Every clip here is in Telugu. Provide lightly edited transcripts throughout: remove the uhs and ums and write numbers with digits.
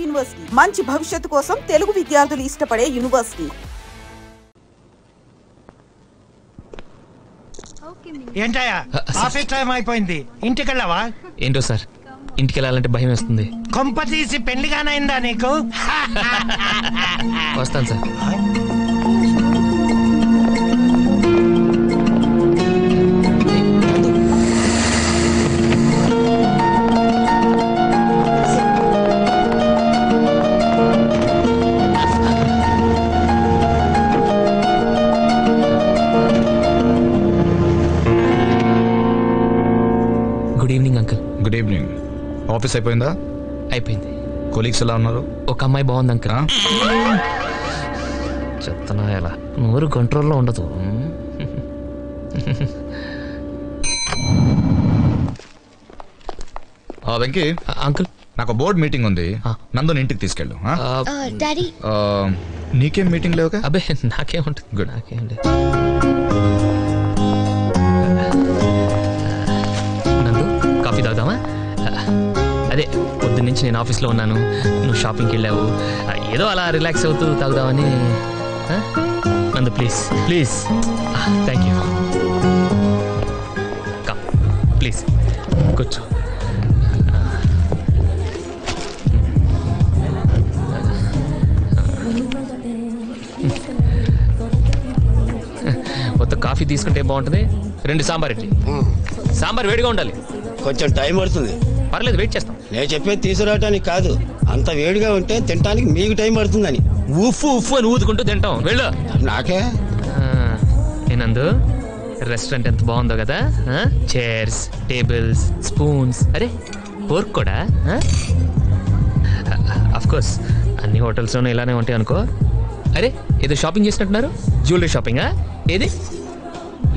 యూనివర్సిటీ, మంచి భవిష్యత్తు కోసం తెలుగు విద్యార్థులు ఇష్టపడే యూనివర్సిటీ. ఏంటయ్యా ఆఫీస్ టైం అయిపోయింది, ఇంటికి వెళ్ళావా? ఏంటో సార్, ఇంటికి వెళ్ళాలంటే భయం వేస్తుంది. కొంప తీసి పెళ్లిగానైందా నీకు? వస్తాను sir. Good evening uncle. Good evening. Office అయిపోయిందా? అయిపోయింది. కొలీగ్స్ ఎలా ఉన్నారు? ఒక అమ్మాయి బాగుంది అంకుల్. చెప్తున్నా ఎలా, నోరు కంట్రోల్లో ఉండదు. వెంకీ అంకుల్, నాకు బోర్డ్ మీటింగ్ ఉంది, నందుని ఇంటికి తీసుకెళ్ళు. డాడీ నీకేం మీటింగ్ లేవుగా? అబ్బే నాకేం ఉంటుంది. గుడ్. నాకేం లేదు. నందు, కాఫీ తాగుదామా? అదే పొద్దున్న నుంచి నేను ఆఫీస్లో ఉన్నాను, నువ్వు షాపింగ్కి వెళ్ళావు, ఏదో అలా రిలాక్స్ అవుతూ తాగుదామని. నందు please please. Thank you. Come please కూర్చో. మొత్తం కాఫీ తీసుకుంటే బాగుంటుంది. 2 సాంబార్ ఇడ్లీ. సాంబార్ వేడిగా ఉండాలి. కొంచెం టైం పడుతుంది. పర్లేదు, వెయిట్ చేస్తాం. నేను చెప్పేది తీసుకురావటానికి కాదు, అంత వేడిగా ఉంటే తినడానికి మీకు టైం పడుతుందని. ఉఫ్ఫు ఉఫ్ఫు అని ఊదుకుంటూ తింటాం. వెళ్ళు. నాకే నేనందు, రెస్టారెంట్ ఎంత బాగుందో కదా. చైర్స్, టేబుల్స్, స్పూన్స్, అరే ఫోర్క్ కూడా. అఫ్ కోర్స్ అన్ని హోటల్స్లోనూ ఇలానే ఉంటాయి అనుకో. అరే ఏదో షాపింగ్ చేసినట్టున్నారు, జ్యువెలరీ షాపింగా? ఏది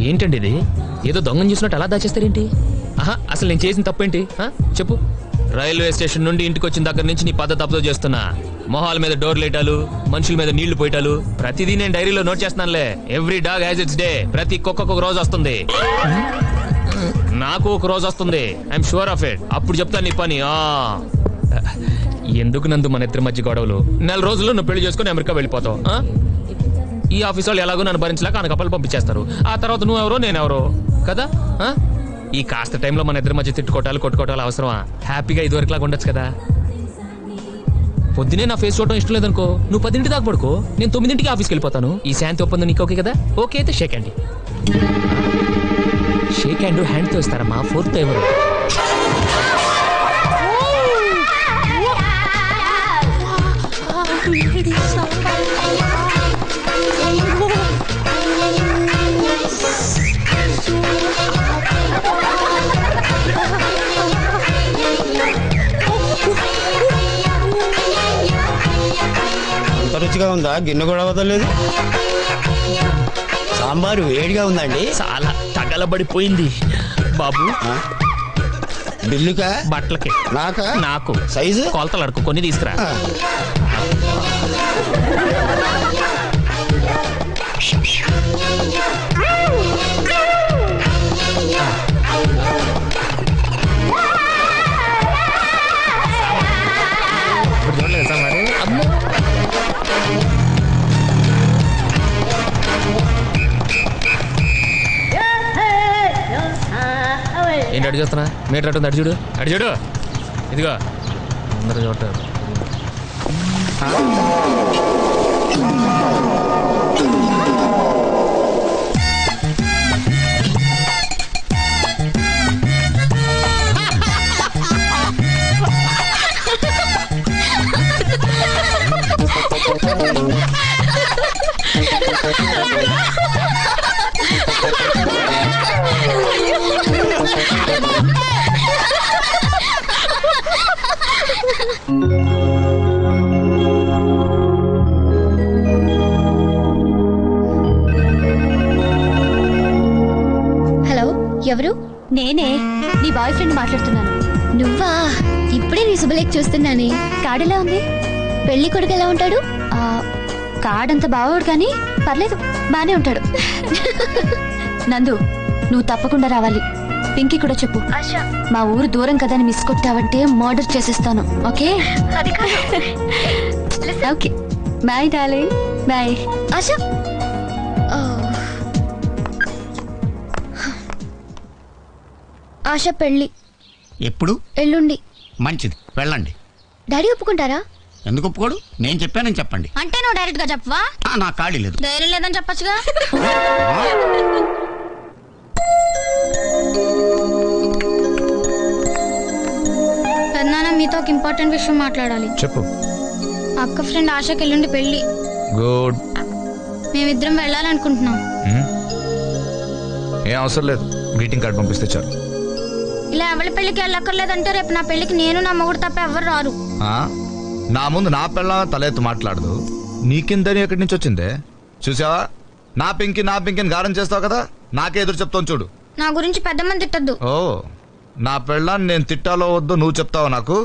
ఏంటండి ఇది? ఏదో దొంగని చూసినట్టు అలా దాచేస్తారేంటి? అసలు నేను చేసిన తప్పేంటి చెప్పు. రైల్వే స్టేషన్ నుండి ఇంటికి వచ్చిన దగ్గర నుంచి నీ పద్ధతి తప్పుతో చేస్తున్నా. మొహాల మీద డోర్ లేటాలు, మనుషుల మీద నీళ్లు పోయటాలు, ప్రతిదీ నేను డైరీలో నోట్ చేస్తున్నానులే. Every dog has its day. ప్రతి కుక్కకు ఒక రోజు వస్తుంది, నాకు ఒక రోజు వస్తుంది. I'm sure of it. అప్పుడు చెప్తాను నీ పని. ఎందుకు నందు మన ఇద్దరి మధ్య గొడవలు? 4 రోజుల్లో నువ్వు పెళ్లి చేసుకుని అమెరికా వెళ్ళిపోతావు. ఈ ఆఫీస్ వాళ్ళు ఎలాగో నన్ను భరించలేక అనకప్పలు పంపించేస్తారు. ఆ తర్వాత నువ్వెవరో నేనెవరో కదా. ఈ కాస్త టైంలో మన ఇద్దరి మధ్య తిట్టుకోవటాలు కొట్టుకోవటాలు అవసరమా? హ్యాపీగా ఇదివరకులాగా ఉండొచ్చు కదా. పొద్దునే నా ఫేస్ చూడటం ఇష్టం లేదనుకో, నువ్వు 10 దాకా పడుకో, నేను 9 ఆఫీస్కి వెళ్ళిపోతాను. ఈ శాంతి ఒప్పందం నీకు ఓకే కదా? ఓకే అయితే షేక్ హ్యాండ్. షేక్ హ్యాండ్ హ్యాండ్తో ఇస్తారమ్మా, ఫోర్త్తో ఎవరు? అంత రుచిగా ఉందా? గిన్నె కూడా వదలలేదు. సాంబారు వేడిగా ఉందండి. చాలా తగలబడిపోయింది బాబు. బిల్లుకా? బట్టలకి. నాకా? నాకు. సైజు? కొలతలు అడుకు, కొన్ని తీసుకురా. ఏంటి అడు చూస్తున్నా? మీటర్ అటు అడు చూడు, అడు చూడు. ఇదిగో అందరూ చూడటారు. హలో, ఎవరు? నేనే, నీ బాయ్ ఫ్రెండ్ మాట్లాడుతున్నాను. నువ్వా? ఇప్పుడే నీ శుభలేఖ చూస్తున్నానే. కార్డు ఎలా ఉంది? పెళ్లి కొడుకు ఎలా ఉంటాడు? కార్డంత బాగోడు కానీ పర్లేదు, బానే ఉంటాడు. నందు, నువ్వు తప్పకుండా రావాలి. పింకీ కూడా చెప్పు. మా ఊరు దూరం కదా అని మిస్ కొట్టావంటే మర్డర్ చేసేస్తాను. Okay okay bye darling. Bye Asha. Asha పెళ్ళి ఎప్పుడు? ఎల్లుండి. మంచిది, వెళ్ళండి. డాడీ ఒప్పుకుంటారా? ఎందుకు ఒప్పుకోడు? నేను చెప్పానని చెప్పండి. అంటే నువ్వు డైరెక్ట్ గా చెప్పవా? నా ఖాళీ లేదు. ధైర్యం లేదని చెప్పచ్చుగా. పెద్దనాన్న మీతో ఒక ఇంపార్టెంట్ విషయం మాట్లాడాలి. చెప్పు. అక్క ఫ్రెండ్ ఆశకి ఎల్లుండి పెళ్ళి. గుడ్. మేమిద్దరం వెళ్ళాలనుకుంటున్నాం. ఏం అవసరం లేదు, గ్రీటింగ్ కార్డ్ పంపిస్తే చాలు. ఇలా ఎవరి పెళ్లికి వెళ్ళక్కర్లేదంటే రేపు నా పెళ్లికి నేను నా మొగుడు తప్ప ఎవరు రారు. నా ముందు నా పిల్ల తలెత్తు మాట్లాడదు. నీకిందని ఎక్కడి నుంచి వచ్చిందే? చూసావా, నా పింకి అని గారం చేస్తావు కదా, నాకే ఎదురు చెప్తాను చూడు. నా గురించి పెద్ద మంది తిట్టద్దు. ఓ, నా పెళ్ళాన్ని నేను తిట్టాలో వద్దో నువ్వు చెప్తావా నాకు?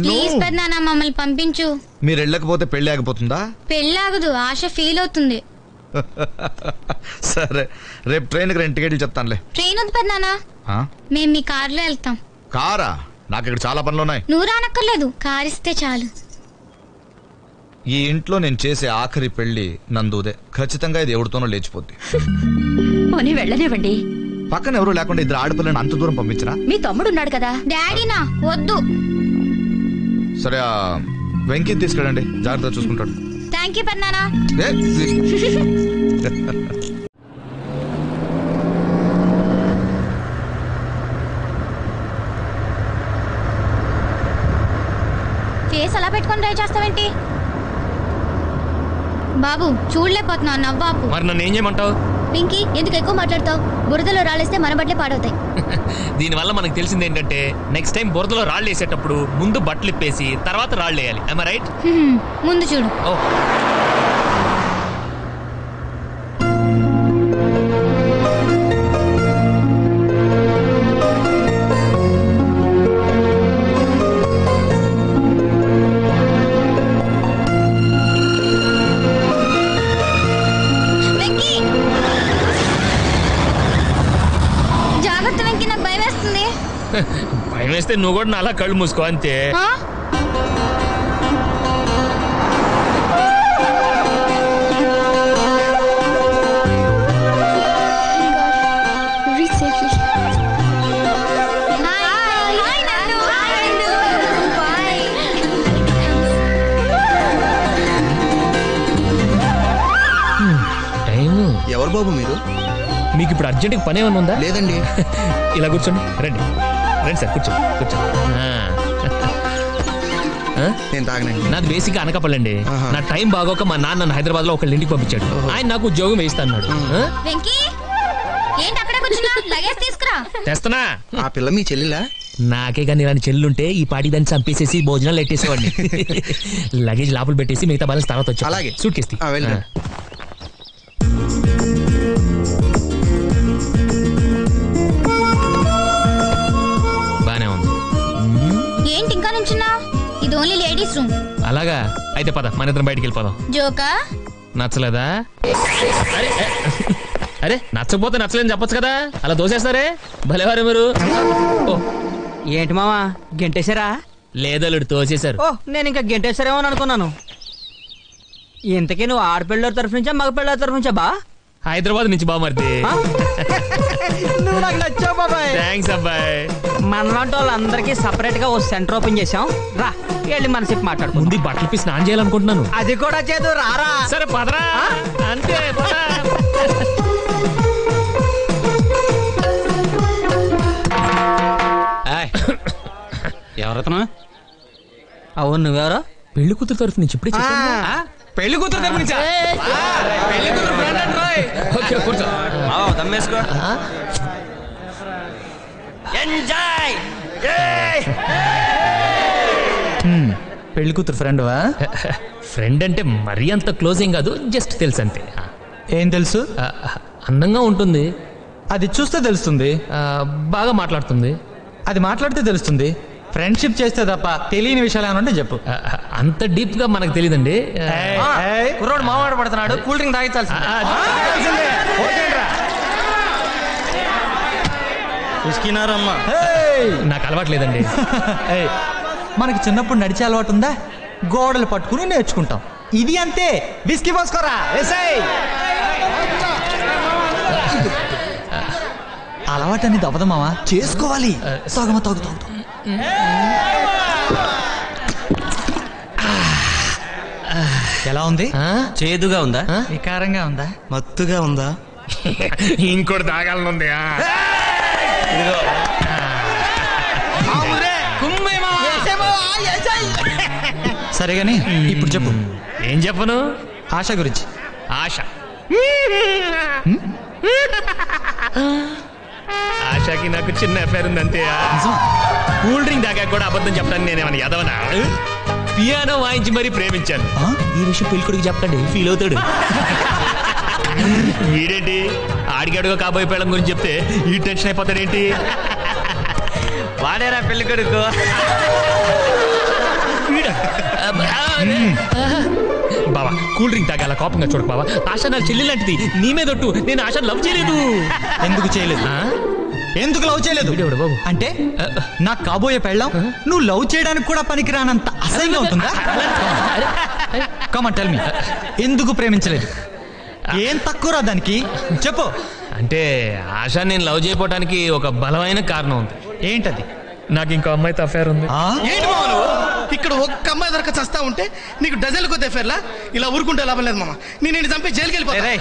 ప్లీజ్ పెద్దనాన్న మమ్మల్ని పంపించు. మీరు వెళ్ళకపోతే పెళ్లి ఆగిపోతుందా? పెళ్లి ఆగదు, ఆశ ఫీల్ అవుతుంది. సరే, రేపు ట్రైన్కి 2 టికెట్లు చెప్తానులే. ట్రైన్ వద్దు పెద్దనాన్న, మేము మీ కార్లో వెళ్తాం. కారా? నాకు ఇక్కడ చాలా పనులు ఉన్నాయి. నువ్వు రానక్కర్లేదు, కార్ ఇస్తే చాలు. ఈ ఇంట్లో నేను చేసే ఆఖరి పెళ్లి నందుదే. ఖచ్చితంగా ఇది ఎవరితోనో లేచిపోద్ది. పోనీ వెళ్ళనివ్వండి. పక్కన ఎవరు లేకుండా 2 ఆడపిల్లని అంత దూరం పంపించరా? మీ తమ్ముడున్నాడు కదా. డాడీనా? వద్దు. సరే, వెంకీ తీసుకెళ్ళండి, జాగ్రత్తగా చూసుకుంటాడు. థ్యాంక్ యూ పెద్దనాన్న. ఫేస్ అలా పెట్టుకొని ట్రై చేస్తావేంటి బాబు? చూడలేకపోతున్నావు, నవ్వాపు. మరి నన్ను ఏం చేయమంటావు? పింకీ, ఎందుకు ఎక్కువ మాట్లాడతావు? బురదలో రాళ్ళేస్తే మన బట్టలే పాడవుతాయి. దీనివల్ల మనకు తెలిసింది ఏంటంటే, నెక్స్ట్ టైం బురదలో రాళ్ళు వేసేటప్పుడు ముందు బట్టలు ఇప్పేసి తర్వాత రాళ్ళు వేయాలి. am I right? ముందు చూడు. ఓ, భయం వేస్తే నువ్వు కూడా అలా కళ్ళు మూసుకో అంతే. ఎవరు బాబు మీరు? మీకు ఇప్పుడు అర్జెంట్ పని ఏమైనా ఉందా? లేదండి. ఇలా కూర్చోండి, రండి రండి సార్, కూర్చోండి కూర్చోండి. నేను తాగనండి. నాది బేసిక్ అనకాపల్లండి. నా టైం బాగోక మా నాన్న నన్ను హైదరాబాద్ లో ఒకళ్ళ ఇంటికి పంపించాడు. ఆయన నాకు ఉద్యోగం వేయిస్తా అన్నాడు. తెస్తున్నా. ఆ పిల్ల మీ చెల్లిలా? నాకే కానీ ఇలాంటి చెల్లుంటే ఈ పాటి దాన్ని చంపేసేసి భోజనాలు ఎట్టేసేవాడిని. లగేజ్ లోపల పెట్టేసి మిగతా బ్యాలెన్స్ తర్వాత వచ్చి. అలాగే. సూట్ కేసు బానే ఉంది. ఏంటి ఇంకా నుంచున్నా? ఇది ఓన్లీ లేడీస్ రూమ్. అలాగా? అయితే పద, మన ఇద్దరం బయటికి వెళ్ళిపోదాం. జోకా? నచ్చలేదా? అరే నచ్చకపోతే నచ్చలేదని చెప్పొచ్చు కదా, అలా దోసేస్తారే భలేవారు మీరు. ఏంటి మావా, గెంటేశారా? లేదల్లుడు, తోసేశారు. ఓ, నేను ఇంకా గెంటేశారేమో అనుకున్నాను. ఇంతకీ నువ్వు ఆడపిల్లల తరఫు నుంచా మగ పిల్లల తరఫు నుంచా బా? హైదరాబాద్ నుంచి బా మరిది. నువ్వు నాకు నచ్చావు బాబాయ్. థ్యాంక్స్ అబ్బాయి. మనలాంటి వాళ్ళందరికీ సపరేట్ గా ఓ సెంటర్ ఓపెన్ చేసాం. రా వెళ్ళి మన చెప్పి మాట్లాడు. ముందు బట్టలు పీసి స్నానం చేయాలనుకుంటున్నాను. అది కూడా చేదు, రారా. సరే పదరా. అంతే పద. ఎవరతను? అవును, నువ్వెవరో? పెళ్లి కూతురు తరఫు నుంచి ఇప్పుడే పెళ్లి కూతురు తరఫు నుంచా? పెళ్లి కూతురు ఫ్రెండ్ అంటోయ్. ఓకే, కూర్చో. దమ్మేసుకో. ఎంజాయ్. పెళ్లి కూతురు ఫ్రెండ్వా? ఫ్రెండ్ అంటే మరీ అంత క్లోజ్ ఏం కాదు, జస్ట్ తెలుసు అంతే. ఏం తెలుసు? అందంగా ఉంటుంది. అది చూస్తే తెలుస్తుంది. బాగా మాట్లాడుతుంది. అది మాట్లాడితే తెలుస్తుంది. ఫ్రెండ్షిప్ చేస్తే తప్ప తెలియని విషయాలు ఏమంటే చెప్పు. అంత డీప్ గా మనకు తెలియదండి. కుర్రోడు మావాడు పడుతున్నాడు, కూల్ డ్రింక్ తాగించాల్సిందే. ఉస్కినారమ్మా. నాకు అలవాట్లేదండి. ఏయ్, మనకి చిన్నప్పుడు నడిచే అలవాటు ఉందా? గోడలు పట్టుకుని నేర్చుకుంటాం. ఇది అంతే. బిస్కీ పోసుకోరా. అలవాటు అనేది అవ్వదు మావా, చేసుకోవాలి. తాగమా, తాగు తాగు. ఎలా ఉంది? చేదుగా ఉందా? వికారంగా ఉందా? మత్తుగా ఉందా? ఇంకోటి తాగాలనుంది. సరే గాని ఇప్పుడు చెప్పు. ఏం చెప్పను? ఆశ గురించి. ఆశ ఆశకి నాకు చిన్న అఫేర్ ఉంది అంతే. కూల్ డ్రింక్ దాకా కూడా అబద్ధం చెప్పడానికి నేనేమన్నా ఎదవనా? పియానో వాయించి మరీ ప్రేమించాను. ఈ విషయం పెళ్ళికొడుకు చెప్పండి, ఫీల్ అవుతాడు. వీడేంటి ఆడిగాడుగా కాబోయే పెళ్ళం గురించి చెప్తే ఈ టెన్షన్ అయిపోతాడేంటి? వాడేరా పెళ్ళికొడుకు. బావా కూల్ డ్రింక్ తాగాల, కోపంగా చూడకు బావా. ఆశ నా చెల్లి లాంటిది, నీ మీదొట్టు. నేను ఆశ లవ్ చేయలేదు. ఎందుకు చేయలేదు? ఎందుకు లవ్ చేయలేదు బాబు? అంటే నాకు కాబోయే పెళ్ళం నువ్వు లవ్ చేయడానికి కూడా పనికిరానంత అసహ్యంగా ఉంటుందా? కమాన్ టెల్ మీ, ఎందుకు ప్రేమించలేదు? ఏం తక్కువరా దానికి? చెప్పు. అంటే ఆశ నేను లవ్ చేయడానికి ఒక బలమైన కారణం ఉంది. ఏంటది? నాకు ఇంకో అమ్మాయితో అఫేర్ ఉంది. ఏంటి మామ నువ్వు? ఇక్కడ ఒక్క అమ్మాయి దొరక చస్తా ఉంటే నీకు డజన్లు కొద్ది అఫేర్లా? ఇలా ఊరుకుంటే లాభం లేదు మామ. నేను చంపి జైలుకి వెళ్ళిపోతా.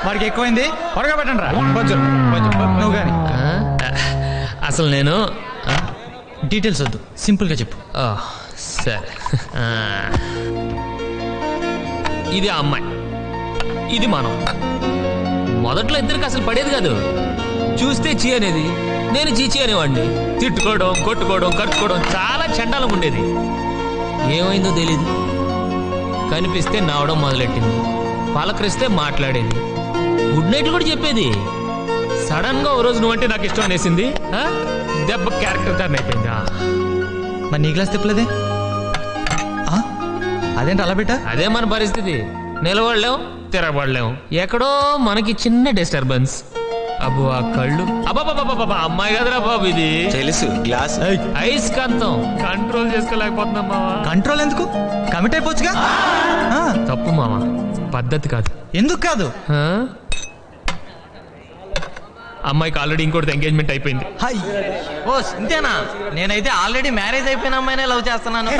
వాడికి ఎక్కువైంది, త్వరగా పెట్టండి రా. నువ్వు కానీ అసలు నేను డీటెయిల్స్ వద్దు, సింపుల్ గా చెప్పు. సరే, ఇది ఆ అమ్మాయి, ఇది మనం. మొదట్లో ఇద్దరికి అసలు పడేది కాదు. చూస్తే చీ అనేది, నేను చీచి అనేవాడిని. తిట్టుకోవడం, కొట్టుకోవడం, కట్టుకోవడం చాలా చండాలం ఉండేది. ఏమైందో తెలీదు. కనిపిస్తే నవ్వడం మొదలెట్టింది, పలకరిస్తే మాట్లాడేది, గుడ్ నైట్ కూడా చెప్పేది. సడన్ గా ఓ రోజు నువ్వంటే నాకు ఇష్టం అనేసింది. దెబ్బ క్యారెక్టర్ టర్న్ అయిపోయింది. మరి నీ గ్లాస్ తిప్పలేదే? అదేంటి అలా పెట్టా? అదే మన పరిస్థితి. నిలబడలేం, తిరగబడలేం. ఎక్కడో మనకి చిన్న డిస్టర్బెన్స్. అబ్బో ఆ కళ్ళు, అబ్బాబాబా అమ్మాయి కదరా బాబు ఇది. తెలుసు, గ్లాస్ ఐస్కాంతం కంట్రోల్ చేసుకోలేకపోతున్నాం మావా. కంట్రోల్ ఎందుకు? కమిట్ అయిపోవచ్చుగా. తప్పు మావా, పద్ధతి కాదు. ఎందుకు కాదు? అమ్మాయికి ఆల్రెడీ ఇంకోటి ఎంగేజ్మెంట్ అయిపోయింది. ఓ ఇంతేనా? నేనైతే ఆల్రెడీ మ్యారేజ్ అయిపోయిన అమ్మాయినే లవ్ చేస్తున్నాను.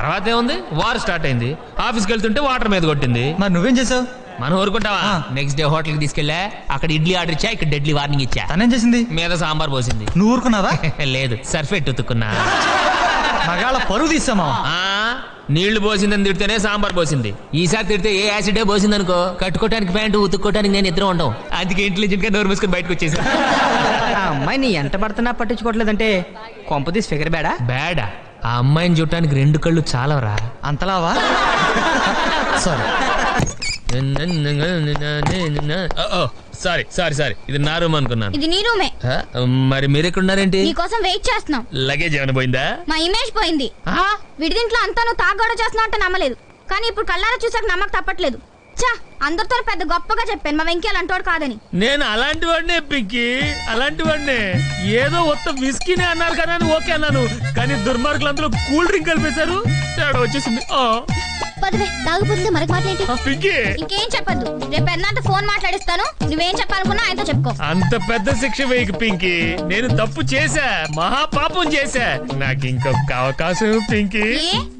తర్వాత ఏముంది, వార్ స్టార్ట్ అయింది. ఆఫీస్కి వెళ్తుంటే వాటర్ మీద కొట్టింది. మరి నువ్వేం చేసావు? మనం ఊరుకుంటావా? నెక్స్ట్ డే హోటల్ కి తీసుకెళ్ళా. అక్కడ ఇడ్లీ ఆర్డర్ ఇచ్చా, ఇక్కడ డెడ్లీ వార్నింగ్ ఇచ్చా. తనేం చేసింది? మీద సాంబార్ పోసింది. నువ్వు ఊరుకున్నావా? లేదు, సర్ఫెట్ ఉతుక్కున్నా. మగాళ్ళ పరువు తీసామా? నీళ్లు పోసిందని తిడితేనే సాంబార్ పోసింది. ఈసారి తిడితే ఏ యాసిడే పోసింది అనుకో, కట్టుకోవడానికి ప్యాంటు, ఉతుక్కోవడానికి నేను ఇద్దరు ఉంటాం. అందుకే ఇంటెలిజెంట్ గా నోరు మూసుకొని బయటకు వచ్చేసి. అమ్మాయి నీ ఎంత పడుతున్నా పట్టించుకోవట్లేదంటే కొంపదీసి ఫిగర్ బేడా? బేడా? ఆ అమ్మాయిని చూడటానికి 2 కళ్ళు చాలవరా? అంతలావా? సారీ సారీ సారీ సారీ, ఇది నా రూమ్ అనుకున్నాను. ఇది నీ రూమే. మరి మీరు ఎక్కడున్నారేంటి? నీకోసం వెయిట్ చేస్తున్నాం. లగేజ్ ఏమైనా పోయిందా? మా ఇమేజ్ పోయింది. విడిదింట్లో అంతా నువ్వు తాగడం చేస్తున్నావు అంటే నమ్మలేదు, కానీ ఇప్పుడు కళ్ళారా చూసాక నమ్మక తప్పట్లేదు. చా, అందరితో పెద్ద గొప్పగా చెప్పాను మా వెంకీ అలాంటి కాదని. నేను అలాంటి వాడినే పింకి, అలాంటి వాడినే. ఏదో మొత్తం విస్కీనే అన్నారు కదా అని ఓకే అన్నాను, కానీ దుర్మార్గులు అందరూ కూల్ డ్రింక్ కలిపేశారు. తేడా వచ్చేసింది. పదవే, తాగుపోతుంది మనకి మాట్లాడి. పింకి ఇంకేం చెప్పద్దు. రేపు పెద్ద ఫోన్ మాట్లాడిస్తాను, నువ్వేం చెప్పాలనుకున్నా ఆయనతో చెప్పుకో. అంత పెద్ద శిక్ష వేయకు పింకి, నేను తప్పు చేశా, మహాపాపం చేశా. నాకు ఇంకొక అవకాశం పింకి.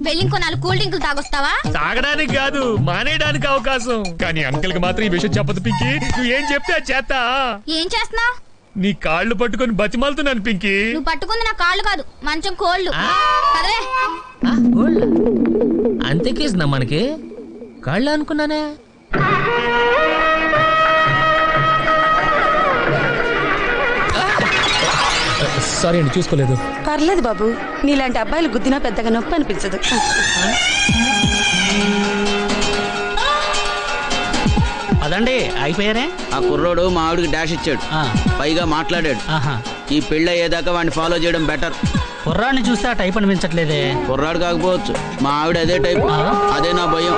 వెళ్ళి ఇంకో 4 కూల్ డ్రింకులు తాగొస్తావా? తాగడానికి కాదు, మానేయడానికి అవకాశం. కానీ అంకుల్ కి మాత్రం ఈ విషయం చెప్పదు పింకి. నువ్వు ఏం చెప్తే అది చేస్తా. ఏం చేస్తున్నావు? నీ కాళ్ళు పట్టుకొని బతిమాలుతున్నాను పింకి. నువ్వు పట్టుకుంది నా కాళ్ళు కాదు, మంచం కోళ్ళు. పదవే. అంతేకేసిందా మనకి? కాళ్ళు అనుకున్నానే. సారీ అండి, చూసుకోలేదు. పర్లేదు బాబు, నీలాంటి అబ్బాయిలు గుద్దినా పెద్దగా నొప్పి అనిపించదు. అదండి అయిపోయారే. ఆ కుర్రోడు మా ఆవిడికి డాష్ ఇచ్చాడు, పైగా మాట్లాడాడు. ఈ పెళ్ళి అయ్యేదాకా వాడిని ఫాలో చేయడం బెటర్. కుర్రాడిని చూస్తే ఆ టైప్ అనిపించట్లేదే. కుర్రాడు కాకపోవచ్చు, మా ఆవిడ అదే టైప్. అదే నా భయం.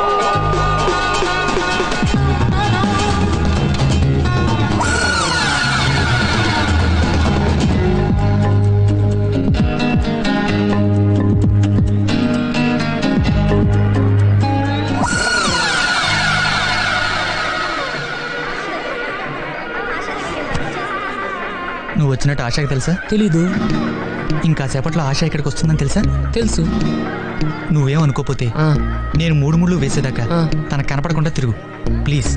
ఉన్నట్టు ఆశకి తెలుసా? తెలీదు. ఇంకా సేపట్లో ఆశ ఇక్కడికి వస్తుందని తెలుసా? తెలుసు. నువ్వేమనుకోపోతే నేను 3 ముళ్ళు వేసేదాకా తనకు కనపడకుండా తిరుగు ప్లీజ్.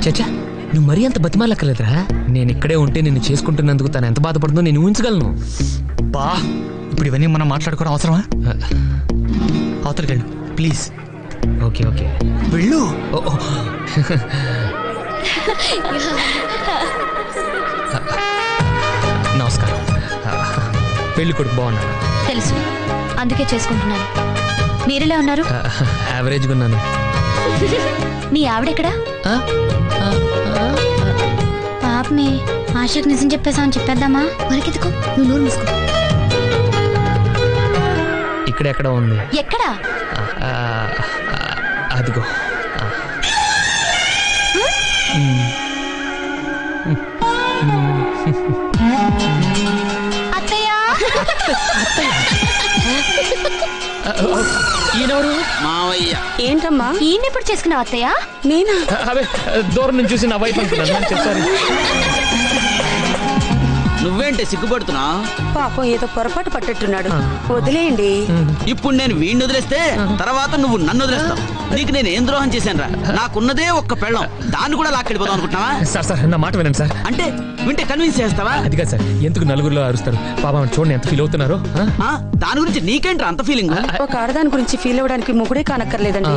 చచ్చా, నువ్వు మరీ అంత బతిమాలక్కర్లేదురా. నేను ఇక్కడే ఉంటే నిన్ను చేసుకుంటున్నందుకు తను ఎంత బాధపడుతుందో నేను ఊహించగలను. బా, ఇప్పుడు ఇవన్నీ మనం మాట్లాడుకోవడం అవసరమా? అవతలికి వెళ్ళు ప్లీజ్. ఓకే ఓకే వెళ్ళు. నమస్కారం. పెళ్లి కొడుకు బాగున్నాను. తెలుసు, అందుకే చేసుకుంటున్నాను. మీరెలా ఉన్నారు? యావరేజ్గా ఉన్నాను. మీ ఆవిడెక్కడా? పాపమే, ఆశకు నిజం చెప్పేసా అని చెప్పేద్దామా? మనకెందుకు, నువ్వు నోరు మూసుకో. ఇక్కడెక్కడ ఉంది? ఎక్కడా? అదిగో. ఈయనెవరు? మావయ్య. ఏంటమ్మా ఈయన ఎప్పుడు చేసుకున్నావు అత్తయ్య? నేనా? అవే దూరం నుంచి చూసి నా వైఫ్ అనుకున్నాను. చెప్పారు. నువ్వేంటే సిగ్గుపడుతున్నా? పాపం ఏదో పొరపాటు పట్టేట్టున్నాడు, వదిలేయండి. ఇప్పుడు నేను వీడిని వదిలేస్తే తర్వాత నువ్వు నన్ను వదిలేస్తావు. నీకు నేను ఏం ద్రోహం చేశానురా? నాకున్నదే ఒక్క పెళ్ళం, దాన్ని కూడా లాక్కెళ్ళిపోదాం అనుకుంటున్నావా? సార్ నా మాట వినండి సార్. అంటే వింటే కన్విన్స్ చేస్తావా? అది కాదు సార్, ఎందుకు నలుగురిలో అరుస్తారు? పాపం చూడండి ఎంత ఫీల్ అవుతున్నారు. దాని గురించి నీకేంట్రా అంత ఫీలింగ్? ఒక ఆడదాని గురించి ఫీల్ అవ్వడానికి మొగుడే కానక్కర్లేదండి,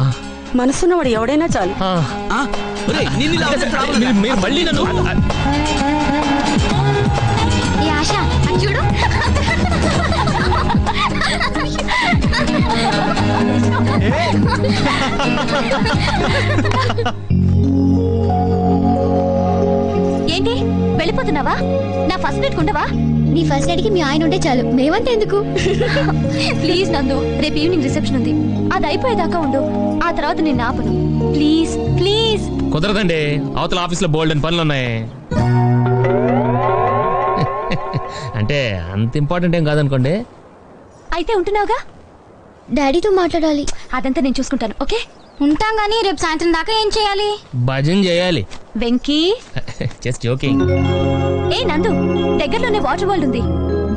మనసున్నవాడు ఎవడైనా చాలు. మీరు మళ్ళీ నన్ను ఆశ అని చూడు. ఏంటి వెళ్ళిపోతున్నావా? నా ఫస్ట్ నైట్ ఉండవా? నీ ఫస్ట్ నైట్ కి మీ ఆయన ఉంటే చాలు, మేమంటే ఎందుకు? ప్లీజ్ నందు, రేపు ఈవినింగ్ రిసెప్షన్ ఉంది, అది అయిపోయేదాకా ఉండు. ఆ తర్వాత నేను ఆపను. Please please. కుదరదండి, అవతల ఆఫీస్ లో బోల్డ్ అని పనులు ఉన్నాయి. అంటే అంత ఇంపార్టెంట్ ఏం కాదనుకోండి. అయితే ఉంటున్నావుగా? డాడీతో మాట్లాడాలి. అదంతా నేను చూసుకుంటాను. ఓకే, ఉంటాం. గానీ రేపు సాయంత్రం దాకా ఏం చేయాలి? భజన చేయాలి. Venky, just joking. ఏ నందు, దగ్గరలోనే వాటర్ వరల్డ్ ఉంది,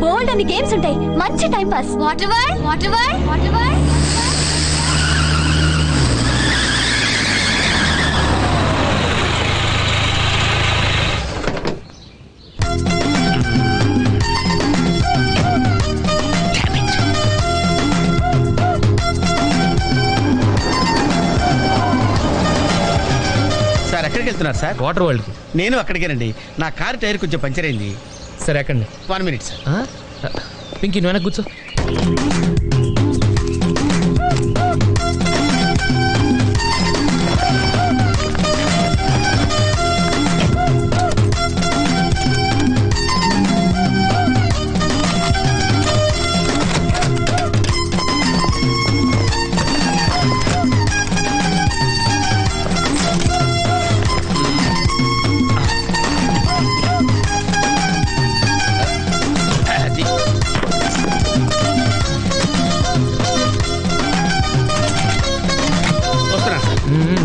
బోల్డ్ అని గేమ్స్ ఉంటాయి, మంచి time pass. Water world, water world, water world. Sir ఎక్కడికి వెళ్తున్నారు సార్? వాటర్ వరల్డ్ కి. నేను అక్కడికేనండి, నా కార్ టైర్ కొంచెం పంచర్ అయింది. సరే ఎక్కండి. 1 minute సార్. పింకీ నువ్వు వెనక్కి కూర్చో.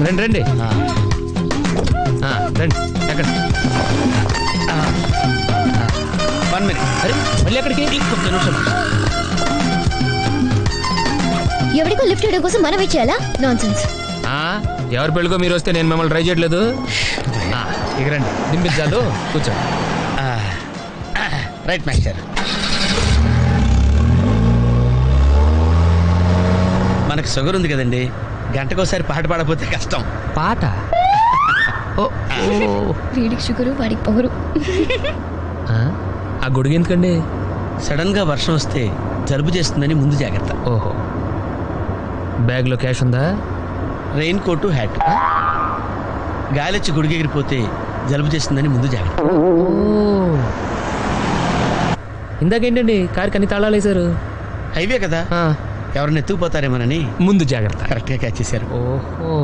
రండి రండి రండి. ఎక్కడ? 1 minute. అరే మళ్ళీ ఎక్కడికి? ఇంకొక నిమిషం. ఎవరికో లిఫ్ట్ ఇవ్వడం కోసం మనం ఇచ్చేయాలా? నాన్సెన్స్. ఎవరి పెళ్ళికో మీరు వస్తే నేను మిమ్మల్ని ట్రై చేయట్లేదు. ఇక రండి, దింపించాలు, కూర్చో. Right master. మనకు షుగర్ ఉంది కదండి, గంటకోసారి పాట పాడకపోతే కష్టం. పాట? వీడికి షుగరు, వాడికి పొగరు. ఆ గొడుగు ఎందుకండి? సడన్ గా వర్షం వస్తే జలుబు చేస్తుందని ముందు జాగ్రత్త. ఓహో, బ్యాగ్ లో క్యాష్ ఉందా? Rain coat, hat. గాలిచ్చి గుడిగెగిరిపోతే జలుబు చేస్తుందని ముందు జాగ్రత్త. ఇందాకేంటండి కారు కన్ని తాళాలు వేశారు? హైవే కదా, ఎవరిని ఎత్తుకుపోతారేమోనని ముందు జాగ్రత్త. కరెక్ట్ గా క్యాచ్ చేశారు. ఓహో,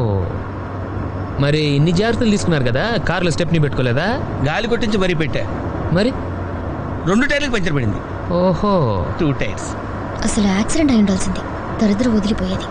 మరి ఇన్ని జాగ్రత్తలు తీసుకున్నారు కదా, కార్లో స్టెప్ని పెట్టుకోలేదా? గాలి కొట్టించి మరీ పెట్టా. మరి 2 టైర్లకు పంచర్ పడింది. ఓహో, 2 టైర్స్. అసలు యాక్సిడెంట్ అయి ఉండాల్సింది, దరిద్రం వదిలిపోయేది.